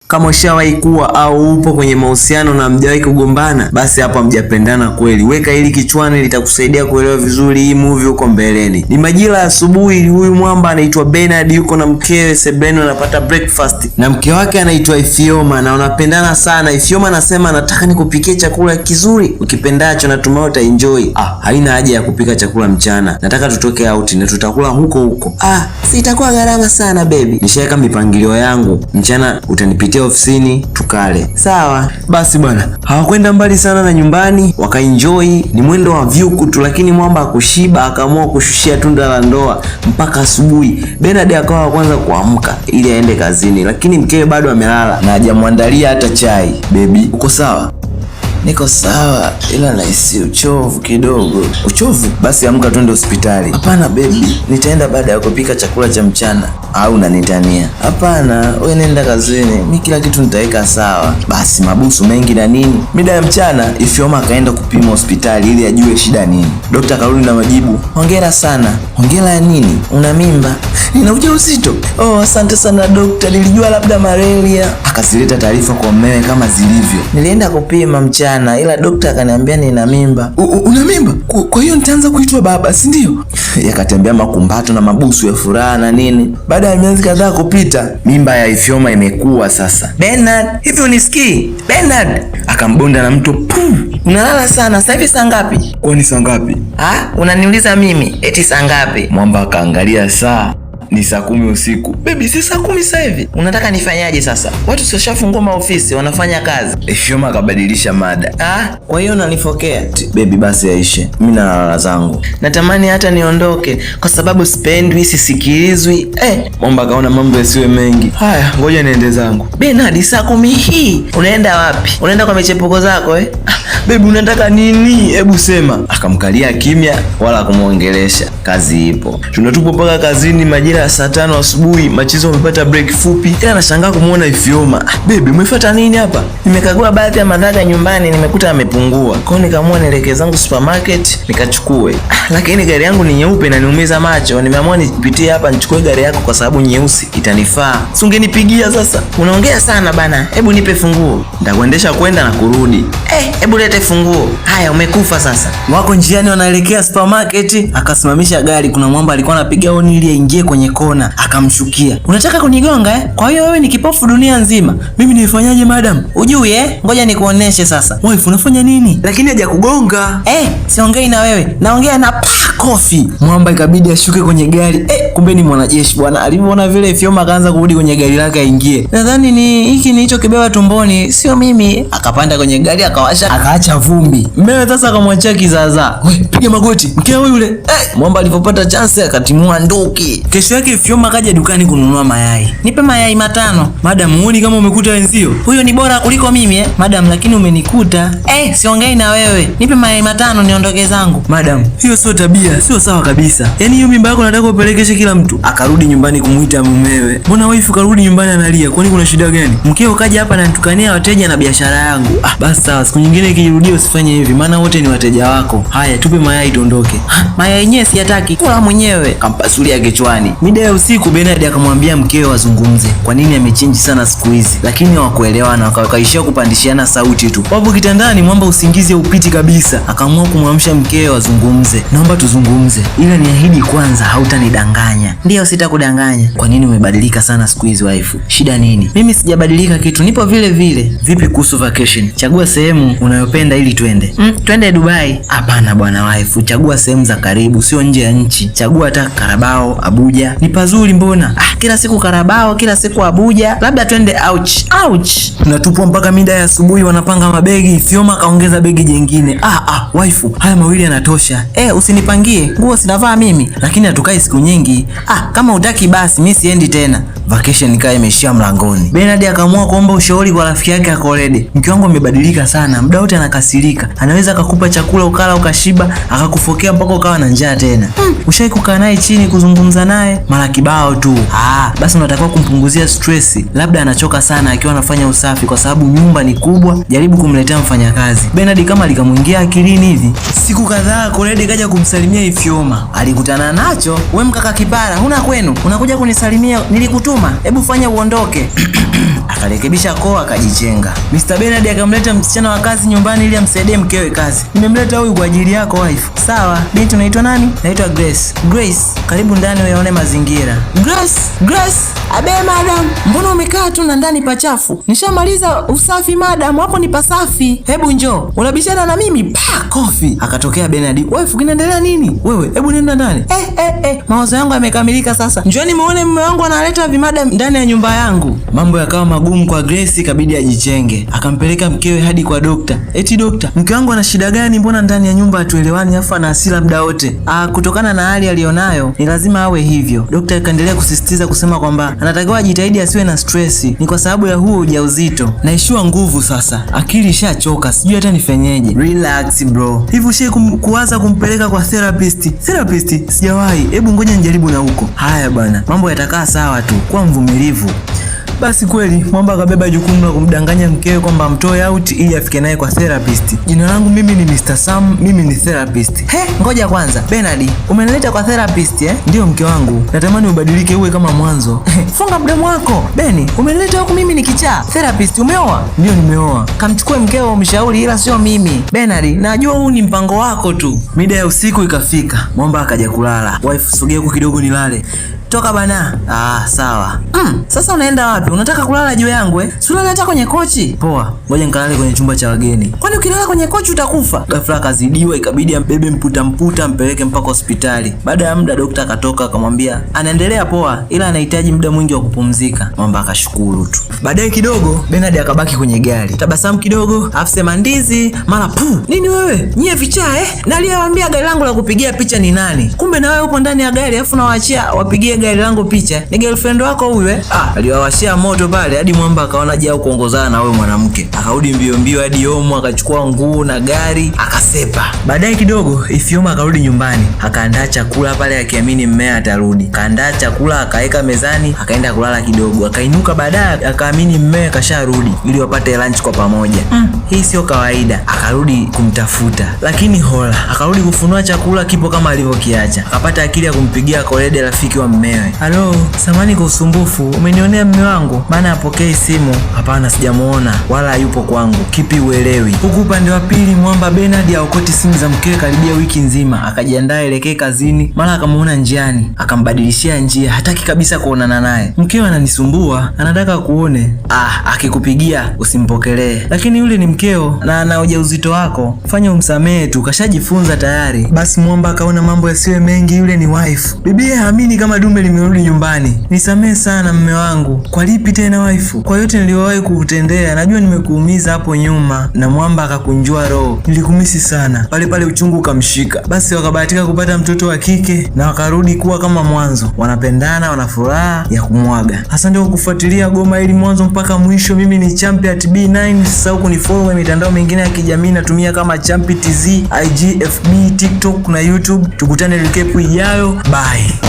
Kama ushawahi kuwa au upo kwenye mahusiano na mjawahi kugombana, basi hapa mjapendana kweli. Weka hili kichwani, litakusaidia kuelewa vizuri hii movie huko mbeleni. Ni majira ya asubuhi, huyu mwamba anaitwa Bernard yuko na mkewe sebuleni wanapata breakfast. Na mke wake anaitwa Ifyoma na wanapendana sana. Ifyoma anasema nataka nikupikie chakula kizuri ukipendacho, natumai utaenjoy. Haina haja ya kupika chakula mchana. Nataka tutoke out na tutakula huko huko. Si itakuwa gharama sana baby. Nishaweka mipangilio yangu. Mchana utanipitia ofisini tukale. Sawa. Basi bwana, hawakwenda mbali sana na nyumbani, wakaenjoy. Ni mwendo wa vyuku tu, lakini mwamba hakushiba, akaamua kushushia tunda la ndoa mpaka asubuhi. Bernard akawa wa kwanza kuamka ili aende kazini, lakini mkewe bado amelala na hajamwandalia hata chai. Baby, uko sawa? Niko sawa, ila nahisi uchovu kidogo. Uchovu? Basi amka twende hospitali. Hapana baby, nitaenda baada ya kupika chakula cha mchana. Au unanitania? Hapana, wewe nenda kazini, mimi kila kitu nitaweka sawa. Basi mabusu mengi na nini. Mida ya mchana Ifyoma akaenda kupima hospitali ili ajue shida nini. Daktari akarudi na majibu, hongera sana. Hongera ya nini? Una mimba? Nina ujauzito. Asante sana daktari, nilijua labda malaria. Akazileta taarifa kwa mumewe kama zilivyo. Nilienda kupima mchana, ila daktari akaniambia nina mimba. Una mimba? Kwa hiyo nitaanza kuitwa baba, si ndio? Yakatembea makumbato na mabusu ya furaha na nini. Baada ya miezi kadhaa kupita, mimba ya Ifyoma imekuwa sasa. Bernard, hivi unisikii? Bernard akambonda na mtu. Unalala sana, sasa hivi saa ngapi? Kwani saa ngapi? Unaniuliza mimi eti saa ngapi? Mwamba akaangalia saa. Ni saa 10 usiku. Baby, si saa 10 sasa hivi. Unataka nifanyaje sasa? Watu washafungua maofisi, wanafanya kazi. Ifyoma akabadilisha mada. Kwa hiyo unanifokea? Baby, basi yaishe. Mimi nalala zangu. Natamani hata niondoke kwa sababu sipendwi, sisikilizwi. Mwamba kaona mambo yasiwe mengi. Haya, ngoja niende zangu. Bernard, saa 10 hii. Unaenda wapi? Unaenda kwa michepuko zako Baby, unataka nini? Hebu sema. Akamkalia kimya wala kumuongelesha. Kazi ipo. Tunatupo mpaka kazini majira ya saa 5 asubuhi. Machizo wamepata break fupi. Tena nashangaa kumuona Ifyoma. Baby, umefuata nini hapa? Nimekagua baadhi ya madhara nyumbani, nimekuta amepungua. Kwa hiyo nikaamua nielekee zangu supermarket nikachukue. Lakini gari yangu ni nyeupe na niumiza macho. Nimeamua nipitie hapa nichukue gari yako kwa sababu nyeusi itanifaa. Si ungenipigia sasa? Unaongea sana bana. Hebu nipe funguo. Nitakuendesha kwenda na kurudi. Hebu lete funguo. Haya, umekufa sasa. Wako njiani wanaelekea supermarket, akasimamisha gari. Kuna mwamba alikuwa anapiga honi ili aingie kwenye kona, akamshukia. Unataka kunigonga Kwa hiyo wewe ni kipofu dunia nzima. Mimi nifanyaje madam? Ujui Ngoja nikuoneshe sasa. Wife, unafanya nini? Lakini haja kugonga. Siongei na wewe. Naongea na kofi. Mwamba ikabidi ashuke kwenye gari. Kumbe ni mwanajeshi bwana. Alipoona vile Ifyoma akaanza kurudi kwenye gari lake aingie. Nadhani ni hiki nilichokibeba tumboni, sio mimi. Akapanda kwenye gari akawasha, akaacha vumbi. Mmewe sasa akamwachia kizaza. Piga magoti. Mkeo yule. Mwamba alipopata chance akatimua ndoki. Kesho yake Ifyoma kaja dukani kununua mayai. Nipe mayai 5. Madam, muone kama umekuta wenzio. Huyo ni bora kuliko mimi Madam, lakini umenikuta. Siongei na wewe. Nipe mayai 5 niondoke zangu. Madam, hiyo sio tabia, sio sawa kabisa. Yaani hiyo mimba yako nataka upelekeshe kila mtu. Akarudi nyumbani kumuita mumewe. Mbona wife karudi nyumbani analia? Kwani kuna shida gani? Mkeo kaja hapa anatukania wateja na biashara yangu. Basi sawa, siku nyingine ikirudia usifanye hivi, maana wote ni wateja wako. Haya, tupe mayai tuondoke. Mayai yenyewe siyataki, kula mwenyewe. Kampasulia kichwani. Mida ya usiku Bernard akamwambia mkeo wazungumze. Kwa nini amechange sana siku hizi? Lakini hawakuelewana, wakaishia kupandishiana sauti tu. Wapo kitandani, mwamba usingizi upiti kabisa. Akaamua kumwamsha mkeo wazungumze. Naomba tuzungumze. Ila niahidi kwanza hautanidanganya. Ndio, sitakudanganya. Kwa nini umebadilika sana siku hizi wife? Shida nini? Mimi sijabadilika kitu, nipo vile vile. Vipi kuhusu vacation? Chagua sehemu unayopenda ili twende. Twende Dubai? Hapana bwana wife, chagua sehemu za karibu, sio nje ya nchi. Chagua hata Karabao, Abuja. Ni pazuri mbona? Kila siku Karabao, kila siku Abuja. Labda twende ouch. Tunatupwa mpaka mida ya asubuhi wanapanga mabegi. Ifyoma kaongeza begi jingine. Wife, haya mawili yanatosha. Usinipangie. Nguo sinavaa mimi, lakini hatukai siku nyingi. Kama utaki basi mimi siendi tena. Vacation ikawa imeishia mlangoni. Bernard akaamua kuomba ushauri kwa rafiki yake Akorede. Mke wangu amebadilika sana, muda wote anakasirika. Anaweza akakupa chakula ukala ukashiba, akakufokea mpaka ukawa na njaa tena. Ushai kukaa naye chini kuzungumza naye? Mara kibao tu. Basi unatakiwa kumpunguzia stress. Labda anachoka sana akiwa anafanya usafi kwa sababu nyumba ni kubwa. Jaribu kumletea mfanyakazi. Bernard kama likamwingia akilini hivi. Siku kadhaa Akorede kaja kumsalimia Ifyoma. Alikutana nacho, "Wewe mkaka kipara, huna kwenu? Unakuja kunisalimia, nilikutuma." homa, hebu fanya uondoke. Akarekebisha koo akajichenga. Mr. Bernard akamleta msichana wa kazi nyumbani ili amsaidie mkewe kazi. Nimemleta huyu kwa ajili yako wife. Sawa, binti unaitwa nani? Naitwa Grace. Grace, karibu ndani uyaone mazingira. Grace, abe madam, mbona umekaa tu na ndani pachafu? Nishamaliza usafi madam, hapo ni pasafi. Hebu njoo. Unabishana na mimi? Pa kofi. Akatokea Bernard. Wife, kinaendelea nini? Wewe, hebu nenda ndani. Mawazo yangu yamekamilika sasa. Njoni muone mume wangu analeta vimada ndani ya nyumba yangu. Mambo yakawa magumu kwa Grace, ikabidi ajichenge. Akampeleka mkewe hadi kwa dokta. Eti dokta, mke wangu ana shida gani? Mbona ndani ya nyumba hatuelewani afa ana hasira muda wote? Kutokana na hali alionayo ni lazima awe hivyo. Dokta akaendelea kusisitiza kusema kwamba anatakiwa ajitahidi asiwe na stress. Ni kwa sababu ya huo ujauzito. Naishiwa nguvu sasa. Akili ishachoka. Sijui hata nifenyeje. Relax bro. Hivi ushe kuwaza kumpeleka kwa therapist? Therapist? Sijawahi. Hebu ngoja nijaribu na huko. Haya bwana. Mambo yatakaa sawa tu. Kuwa mvumilivu. Basi kweli Mwamba akabeba jukumu la kumdanganya mkewe kwamba amtoe out ili afike naye kwa therapist. Jina langu mimi ni Mr. Sam, mimi ni therapist. Ngoja kwanza. Bernard, umenileta kwa therapist Ndio mke wangu. Natamani ubadilike uwe kama mwanzo. Funga mdomo wako. Beni, umenileta huku mimi ni kichaa. Therapist, umeoa? Ndio nimeoa. Kamchukue mkeo umshauri ila sio mimi. Bernard, najua huu ni mpango wako tu. Mida ya usiku ikafika. Mwamba akaja kulala. Wife, sogea huko kidogo nilale. Toka bana. Sawa. Sasa unaenda wapi? Unataka kulala juu yangu Si ulale hata kwenye kochi. Poa. Ngoja nikalale kwenye chumba cha wageni. Kwani ukilala kwenye kochi utakufa? Ghafla akazidiwa, ikabidi ambebe mputa ampeleke mpaka hospitali. Baada ya muda daktari akatoka akamwambia anaendelea poa ila anahitaji muda mwingi wa kupumzika. Mwamba akashukuru tu. Baadaye kidogo Bernard akabaki kwenye gari. Tabasamu kidogo, afsema ndizi, mara nini wewe? Nyie vichaa na aliyewaambia gari langu la kupigia picha ni nani? Kumbe na wewe upo ndani ya gari afu nawaachia wapigie gari langu picha. Ni girlfriend wako huyu aliwawashia moto pale hadi Mwamba akaona jao kuongozana na wewe mwanamke. Akarudi mbio hadi Omo akachukua nguo na gari akasepa. Baadaye kidogo Ifyoma akarudi nyumbani. Akaandaa chakula pale akiamini mmea atarudi. Kaandaa chakula akaeka mezani, akaenda kulala kidogo. Akainuka baadaye akaamini mmea kasharudi ili wapate lunch kwa pamoja. Hii sio kawaida. Akarudi kumtafuta. Lakini hola, akarudi kufunua chakula kipo kama alivyokiacha. Akapata akili ya kumpigia Kolede rafiki wa mmewe. Halo, samani kwa usumbufu. Umenionea mme wangu? Maana apokei simu. Hapana, sijamuona wala yupo kwangu. Kipi uelewi? Huku upande wa pili Mwamba Bernard aokoti simu za mkewe karibia wiki nzima. Akajiandaa elekee kazini, mara akamuona njiani. Akambadilishia njia, hataki kabisa kuonana naye. Mkewe ananisumbua, anataka kuone. Akikupigia usimpokelee. Lakini yule ni mkeo na ana ujauzito wako. Fanya umsamehe tu, kashajifunza tayari. Basi Mwamba akaona mambo yasiwe mengi, yule ni wife. Bibi haamini kama dume limerudi nyumbani. Nisamehe sana mme wangu. Kwa lipi tena wife? Kwa yote niliyowahi kukutendea. Najua nimekuumiza hapo nyuma. Na Mwamba akakunjua roho. Nilikumisi sana. Pale uchungu ukamshika. Basi wakabahatika kupata mtoto wa kike na wakarudi kuwa kama mwanzo. Wanapendana, wana furaha ya kumwaga. Asante kwa kufuatilia Goma ili mwanzo mpaka mwisho. Mimi ni Champi at B9. Usisahau kunifollow kwenye mitandao mingine ya kijamii natumia kama Champi TZ, IG, FB, TikTok na YouTube. Tukutane recap ijayo. Bye.